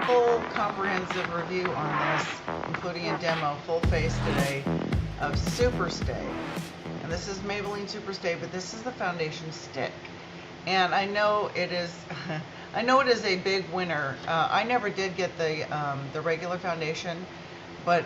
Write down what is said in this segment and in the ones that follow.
Full comprehensive review on this, including a demo, full face today, of Super Stay. And this is Maybelline Super Stay, but this is the foundation stick. And I know it is, I know it is a big winner. I never did get the regular foundation, but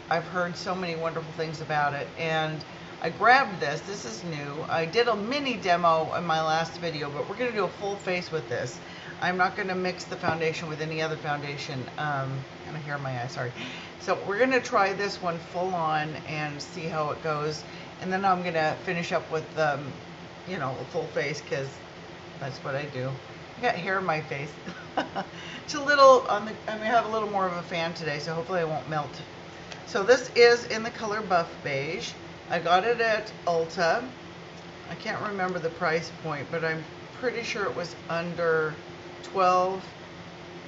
I've heard so many wonderful things about it. And I grabbed this. This is new. I did a mini demo in my last video, but we're going to do a full face with this. I'm not going to mix the foundation with any other foundation. Kind of hair in my eye, sorry. So we're going to try this one full on and see how it goes. And then I'm going to finish up with, you know, a full face, because that's what I do. I got hair in my face. It's a little on the, I'm going to have a little more of a fan today, so hopefully it won't melt. So this is in the color Buff Beige. I got it at Ulta. I can't remember the price point, but I'm pretty sure it was under 12.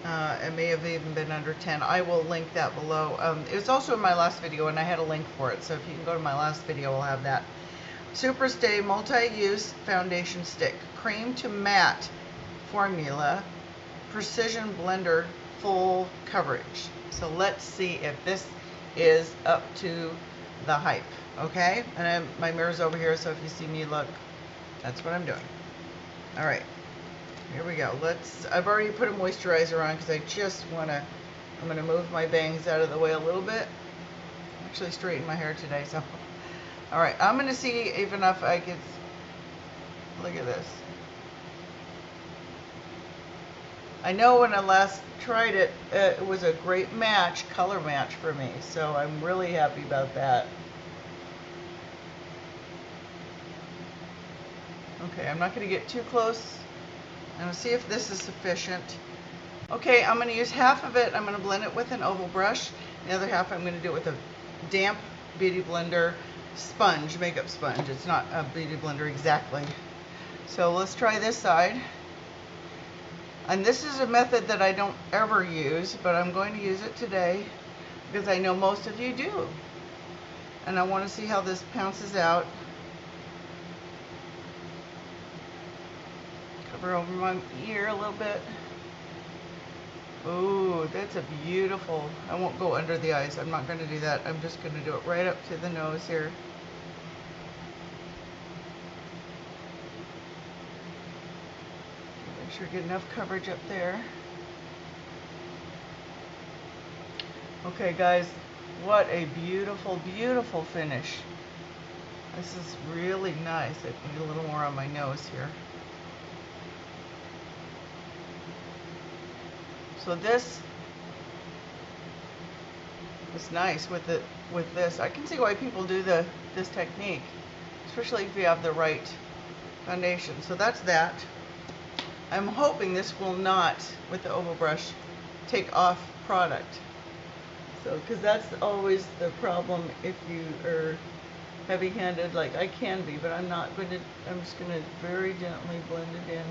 It may have even been under 10. I will link that below. It was also in my last video, and I had a link for it, so if you can go to my last video, I'll have that. Super Stay Multi-Use Foundation Stick. Cream to Matte Formula. Precision Blender Full Coverage. So let's see if this is up to the hype. Okay? And my mirror's over here, so if you see me look, that's what I'm doing. Alright. Here we go. I've already put a moisturizer on because I just want to, I'm going to move my bangs out of the way a little bit. Actually straighten my hair today, so. Alright, I'm going to see even if I can, look at this. I know when I last tried it, it was a great match, color match for me, so I'm really happy about that. Okay, I'm not going to get too close. I'm going to see if this is sufficient. Okay, I'm going to use half of it. I'm going to blend it with an oval brush. The other half I'm going to do it with a damp Beauty Blender sponge, makeup sponge. It's not a Beauty Blender exactly. So let's try this side. And this is a method that I don't ever use, but I'm going to use it today because I know most of you do. And I want to see how this pounces out. Cover over my ear a little bit. Ooh, that's a beautiful, I won't go under the eyes. I'm not going to do that. I'm just going to do it right up to the nose here. Make sure I get enough coverage up there. Okay guys, what a beautiful, beautiful finish. This is really nice. I need a little more on my nose here. So this is nice with this. I can see why people do this technique, especially if you have the right foundation. So that's that. I'm hoping this will not, with the oval brush, take off product. So, because that's always the problem if you are heavy-handed, like I can be, but I'm not going to. I'm just going to very gently blend it in.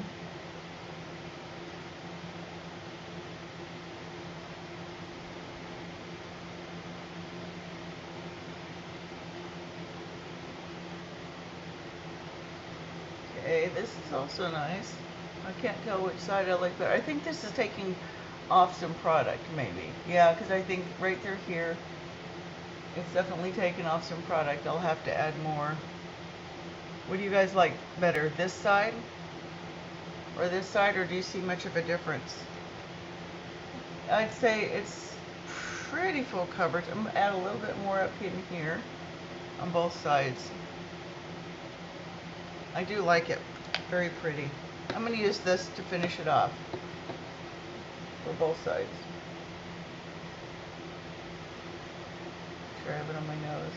Okay, this is also nice. I can't tell which side I like better. I think this is taking off some product, maybe. Yeah, because I think right through here, it's definitely taking off some product. I'll have to add more. What do you guys like better, this side or this side, or do you see much of a difference? I'd say it's pretty full coverage. I'm going to add a little bit more up in here on both sides. I do like it. Very pretty. I'm going to use this to finish it off for both sides. Make sure I have it on my nose.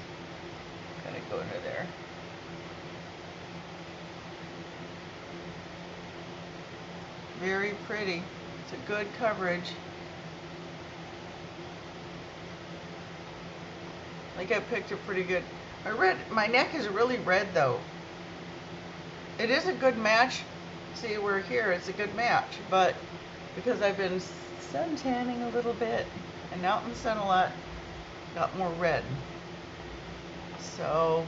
Kind of go under there. Very pretty. It's a good coverage. I think I picked it pretty good. My neck is really red though. It is a good match. See, we're here, it's a good match, but because I've been sun tanning a little bit and out in the sun a lot, got more red. So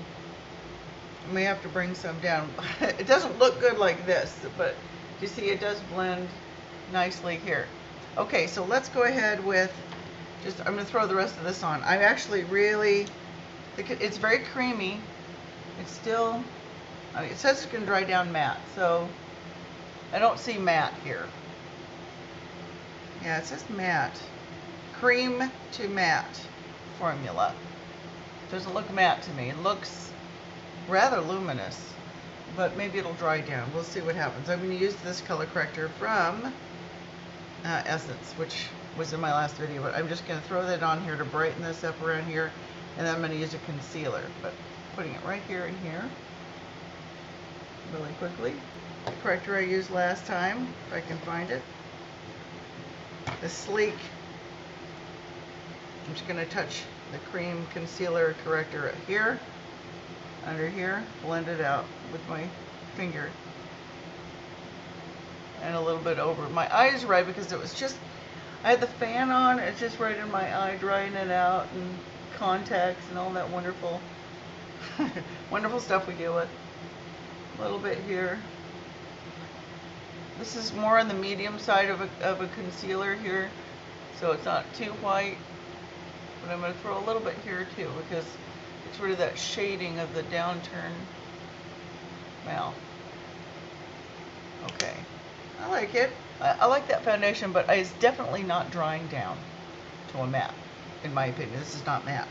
I may have to bring some down. It doesn't look good like this, but you see it does blend nicely here. Okay, so let's go ahead with I'm going to throw the rest of this on. I actually really, it's very creamy. It's still, it says it's going to dry down matte, so I don't see matte here. Yeah, it says matte. Cream to matte formula. Doesn't look matte to me. It looks rather luminous, but maybe it'll dry down. We'll see what happens. I'm going to use this color corrector from Essence, which was in my last video, but I'm just going to throw that on here to brighten this up around here, and then I'm going to use a concealer, but putting it right here and here really quickly. The corrector I used last time, if I can find it, the Sleek. I'm just going to touch the cream concealer corrector here, under here, blend it out with my finger, and a little bit over. My eye is red because it was just, I had the fan on, it's just right in my eye, drying it out, and contacts and all that wonderful, wonderful stuff we deal with. A little bit here. This is more on the medium side of a concealer here, so it's not too white. But I'm going to throw a little bit here too, because it's rid of that shading of the downturn mouth. Okay, I like it. I like that foundation, but it's definitely not drying down to a matte, in my opinion. This is not matte.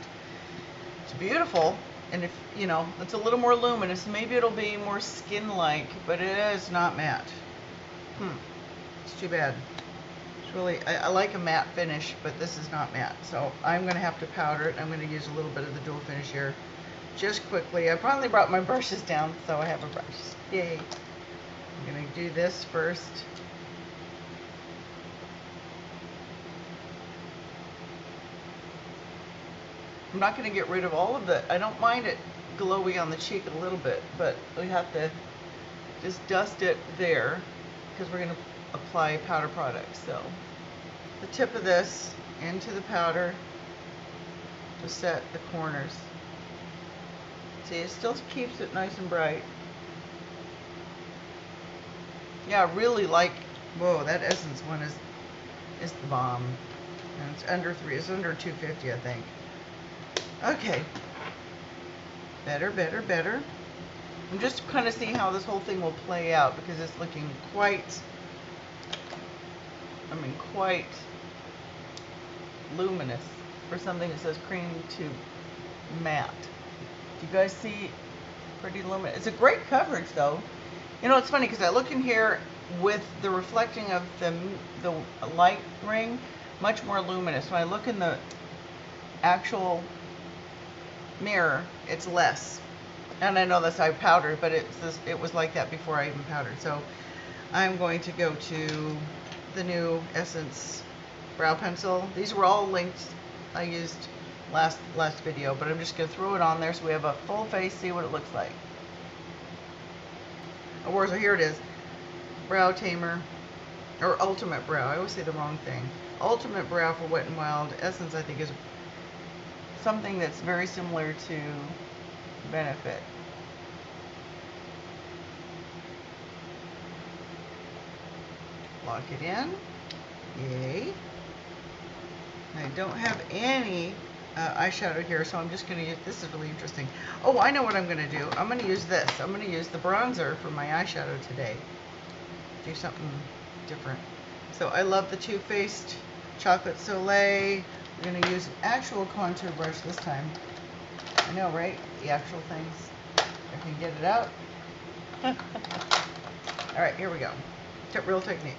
It's beautiful, and if, you know, it's a little more luminous, maybe it'll be more skin-like, but it is not matte. It's too bad. It's really, I like a matte finish, but this is not matte. So I'm going to have to powder it. I'm going to use a little bit of the dual finish here just quickly. I finally brought my brushes down, so I have a brush. Yay. I'm going to do this first. I'm not going to get rid of all of it. I don't mind it glowy on the cheek a little bit, but we have to just dust it there because we're going to apply powder product. So the tip of this into the powder to set the corners. See, it still keeps it nice and bright. Yeah, I really like, whoa, that Essence one is the bomb. And it's under it's under 250, I think. Okay. Better, better, better. I'm just kind of seeing how this whole thing will play out because it's looking quite, I mean, quite luminous for something that says cream to matte. Do you guys see? Pretty luminous. It's a great coverage though. You know, it's funny because I look in here with the reflecting of the light ring, much more luminous. When I look in the actual mirror, it's less. And I know that's I powdered, but it was like that before I even powdered. So I'm going to go to the new Essence brow pencil. These were all linked. I used last video, but I'm just going to throw it on there so we have a full face, see what it looks like. Or so here it is. Brow Tamer, or Ultimate Brow. I always say the wrong thing. Ultimate Brow for Wet n Wild. Essence, I think, is something that's very similar to Benefit. Lock it in. Yay. I don't have any eyeshadow here, so I'm just going to use, this is really interesting. Oh, I know what I'm going to do. I'm going to use this. I'm going to use the bronzer for my eyeshadow today. Do something different. So I love the Too Faced Chocolate Soleil. We're going to use an actual contour brush this time. I know, right? The actual things. I can get it out. All right, here we go. Real techniques.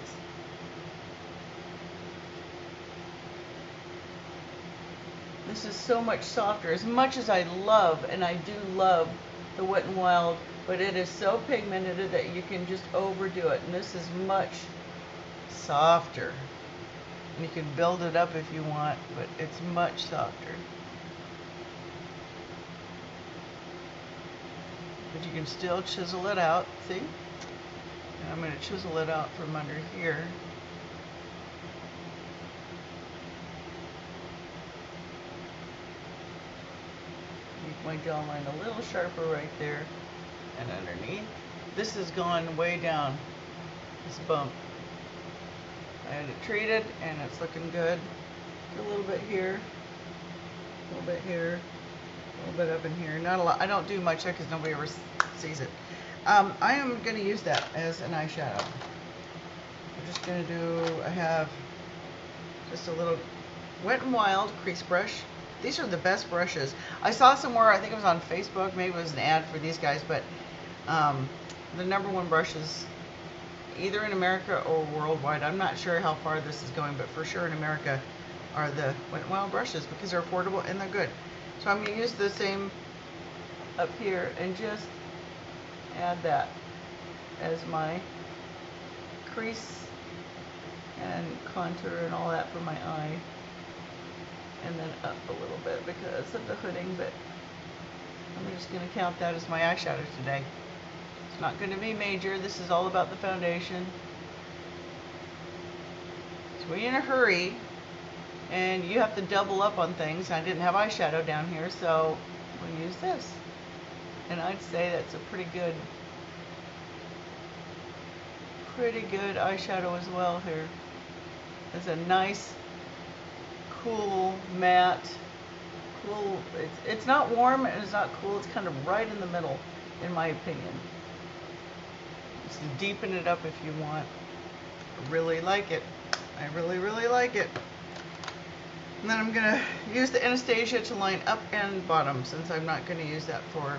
This is so much softer. As much as I love, and I do love the Wet n Wild, but it is so pigmented that you can just overdo it. And this is much softer. And you can build it up if you want, but it's much softer. But you can still chisel it out, see? And I'm going to chisel it out from under here. Make my jawline a little sharper right there. and underneath. This has gone way down, this bump. I had it treated and it's looking good. A little bit here, a little bit here, a little bit up in here. Not a lot. I don't do much because nobody ever sees it. I am going to use that as an eyeshadow. I'm just going to do, I have just a little Wet n Wild crease brush. These are the best brushes. I saw somewhere, I think it was on Facebook, maybe it was an ad for these guys, but the #1 brushes, either in America or worldwide, I'm not sure how far this is going, but for sure in America, are the Wet n Wild brushes because they're affordable and they're good. So I'm going to use the same up here and just add that as my crease and contour and all that for my eye. And then up a little bit because of the hooding, but I'm just going to count that as my eyeshadow today. It's not going to be major. This is all about the foundation. So when you're in a hurry and you have to double up on things, I didn't have eyeshadow down here, so I'm going to use this. And I'd say that's a pretty good eyeshadow as well here. It's a nice, cool, matte, cool. It's not warm and it's not cool. It's kind of right in the middle, in my opinion. Just deepen it up if you want. I really like it. I really, really like it. And then I'm going to use the Anastasia to line up and bottom, since I'm not going to use that for...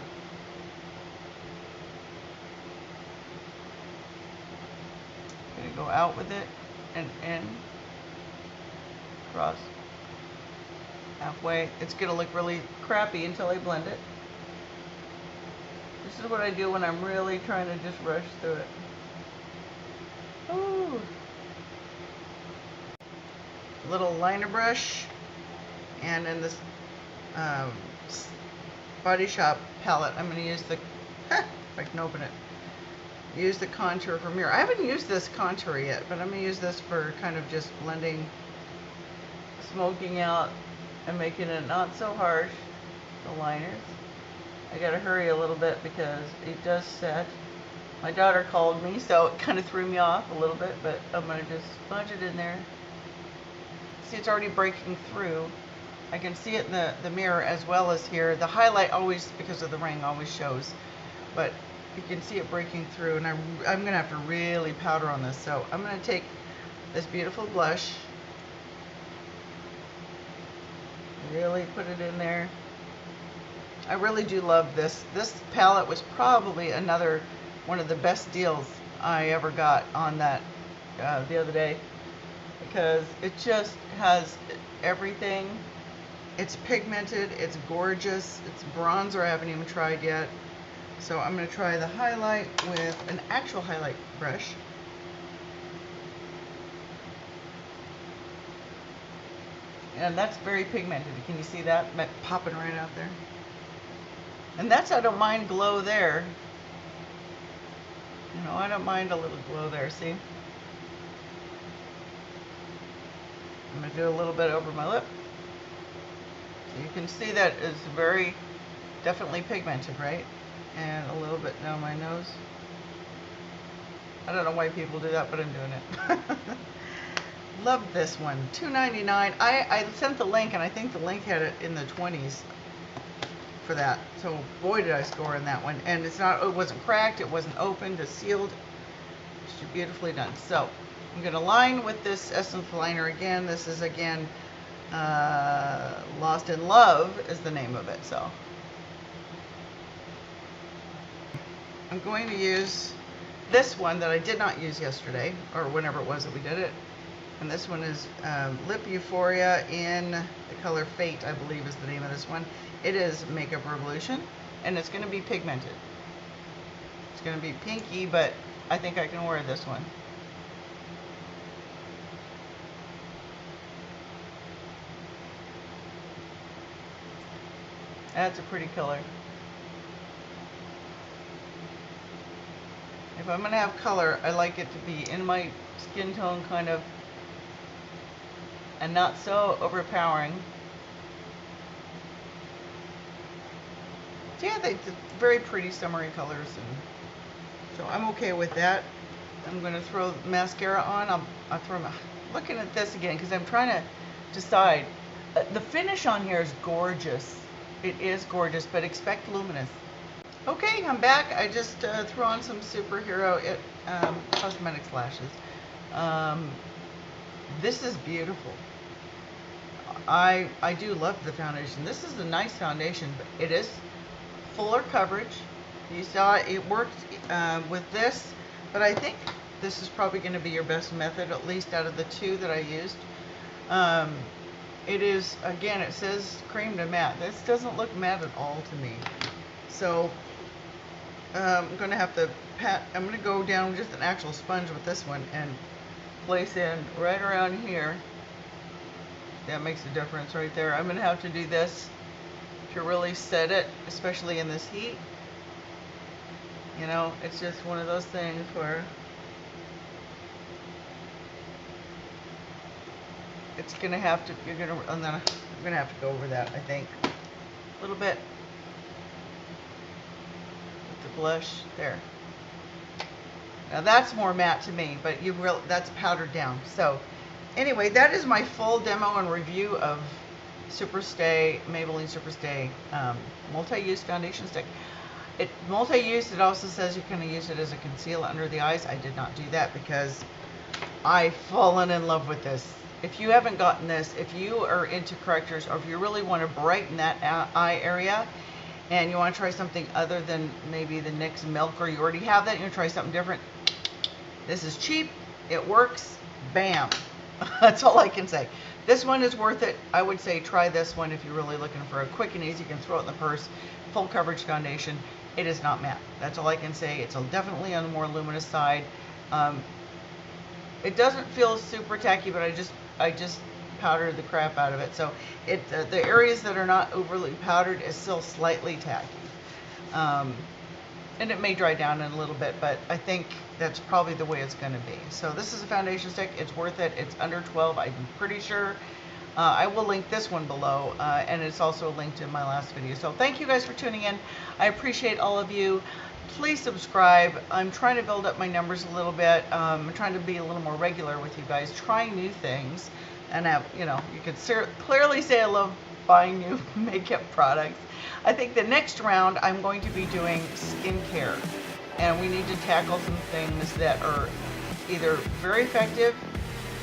I'm going to go out with it and in, across, halfway. It's going to look really crappy until I blend it. This is what I do when I'm really trying to just rush through it. Ooh. Little liner brush, and in this Body Shop palette, I'm going to use the, if I can open it, use the contour from here. I haven't used this contour yet, but I'm going to use this for kind of just blending, smoking out, and making it not so harsh, the liners. I got to hurry a little bit because it does set. My daughter called me, so it kind of threw me off a little bit, but I'm going to just smudge it in there. See, it's already breaking through. I can see it in the mirror as well as here. The highlight always, because of the ring, always shows, but you can see it breaking through, and I'm going to have to really powder on this. So I'm going to take this beautiful blush, really put it in there. I really do love this. This palette was probably another one of the best deals I ever got on that the other day, because it just has everything. It's pigmented, it's gorgeous, it's bronzer I haven't even tried yet. So I'm going to try the highlight with an actual highlight brush. And that's very pigmented. Can you see that? Popping right out there. And that's, I don't mind glow there. You know, I don't mind a little glow there, see? I'm going to do a little bit over my lip. So you can see that it's very, definitely pigmented, right? And a little bit down my nose. I don't know why people do that, but I'm doing it. Love this one. $2.99. I sent the link, and I think the link had it in the 20s for that. So boy, did I score in that one. And it's not, it wasn't cracked, it wasn't opened, it's sealed. It's beautifully done. So I'm going to line with this Essence liner again. This is again Lost in Love is the name of it. So I'm going to use this one that I did not use yesterday, or whenever it was that we did it. And this one is Lip Euphoria in the color Fate, I believe is the name of this one. It is Makeup Revolution, and it's going to be pigmented. It's going to be pinky, but I think I can wear this one. That's a pretty color. If I'm going to have color, I like it to be in my skin tone kind of, and not so overpowering. yeah, they're very pretty summery colors, and so I'm okay with that. I'm going to throw mascara on. I'll throw my, looking at this again because I'm trying to decide. The finish on here is gorgeous. It is gorgeous, but expect luminous. Okay, I'm back. I just threw on some Superhero Cosmetics lashes. This is beautiful. I do love the foundation. This is a nice foundation, but it is fuller coverage. You saw it worked with this, but I think this is probably going to be your best method, at least out of the two that I used. It is, again, it says cream to matte. This doesn't look matte at all to me. So I'm going to have to I'm going to go down with just an actual sponge with this one and place in right around here. That makes a difference right there. I'm going to have to do this to really set it, especially in this heat. You know, it's just one of those things where it's going to have to, I'm going to have to go over that, I think. A little bit. With the blush, there. Now that's more matte to me, but that's powdered down. So anyway, that is my full demo and review of Superstay, Maybelline Superstay multi-use foundation stick. Multi-use, it also says you can use it as a concealer under the eyes. I did not do that because I've fallen in love with this. If you haven't gotten this, if you are into correctors, or if you really want to brighten that eye area and you want to try something other than maybe the NYX Milk, or you already have that and you want to try something different, this is cheap, it works, bam. That's all I can say. This one is worth it. I would say try this one if you're really looking for a quick and easy, you can throw it in the purse, full coverage foundation. It is not matte. That's all I can say. It's definitely on the more luminous side. It doesn't feel super tacky, but I just powdered the crap out of it. So the areas that are not overly powdered is still slightly tacky. And it may dry down in a little bit, but I think that's probably the way it's going to be. So this is a foundation stick. It's worth it. It's under 12, I'm pretty sure. I will link this one below, and it's also linked in my last video. So thank you guys for tuning in. I appreciate all of you. Please subscribe. I'm trying to build up my numbers a little bit. I'm trying to be a little more regular with you guys, trying new things. And you know, you can clearly say I love buying new makeup products. I think the next round I'm going to be doing skincare, and we need to tackle some things that are either very effective,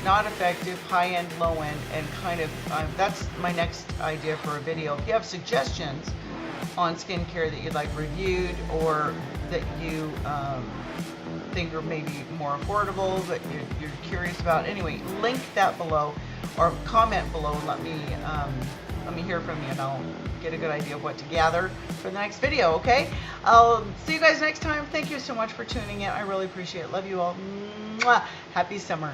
not effective, high-end, low-end, and kind of that's my next idea for a video. If you have suggestions on skincare that you'd like reviewed, or that you think are maybe more affordable that you're curious about, anyway, link that below or comment below and let me hear from you, and I'll get a good idea of what to gather for the next video. Okay, I'll see you guys next time. Thank you so much for tuning in. I really appreciate it. Love you all. Mwah. Happy summer.